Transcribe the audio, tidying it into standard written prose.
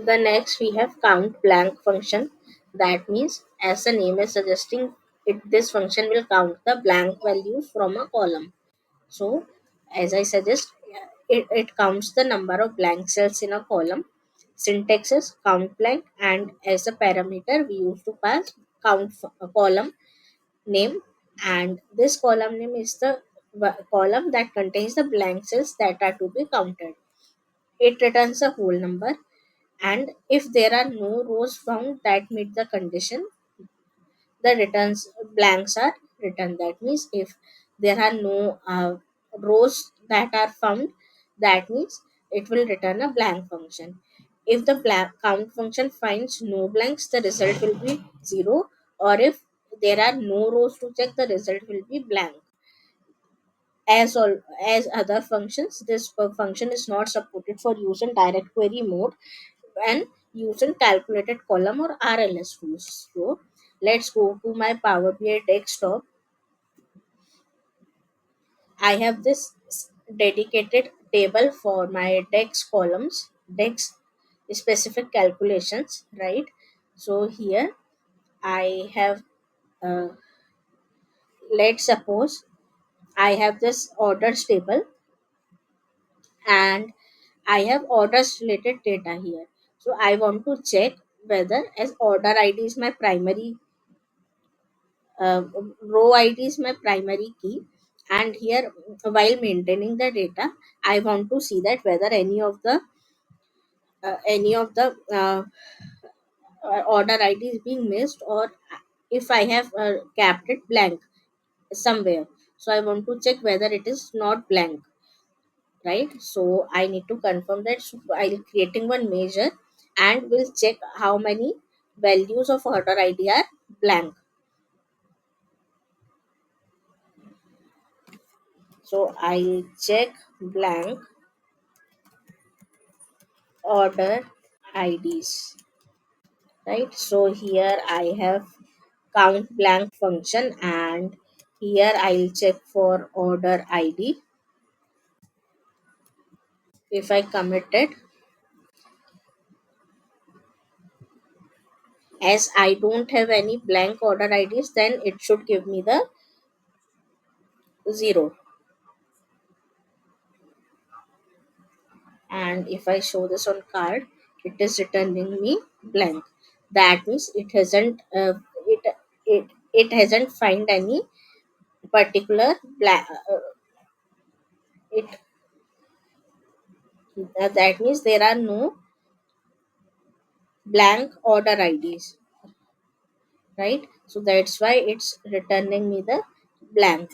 The next we have count blank function. That means, as the name is suggesting, this function will count the blank values from a column. So, as I suggest, it counts the number of blank cells in a column. Syntax is count blank, and as a parameter, we used to pass a column name, and this column name is the column that contains the blank cells that are to be counted. It returns a whole number, and if there are no rows found that meet the condition, the returns blanks are returned. That means if there are no rows that are found, that means it will return a blank function. If the blank count function finds no blanks, the result will be 0, or if there are no rows to check, the result will be blank. As other functions, this function is not supported for use in direct query mode and use in calculated column or RLS tools. So let's go to my Power BI desktop. I have this dedicated table for my DAX columns, DAX specific calculations, right? So here I have, uh, let's suppose I have this orders table, and I have orders related data here. So I want to check whether, as order ID is my primary, uh, row ID is my primary key, and here while maintaining the data, I want to see that whether any of the order ID is being missed, or if I have kept it blank somewhere. So I want to check whether it is not blank, right? So I need to confirm that. So I'll creating one measure, and we'll check how many values of order ID are blank. So I'll check blank order IDs, right? So here I have count blank function, and here I'll check for order ID. If I commit it, as I don't have any blank order IDs, then it should give me the 0. And if I show this on card, it is returning me blank. That means it hasn't find any particular blank. It That means there are no blank order IDs, right? So that's why it's returning me the blank.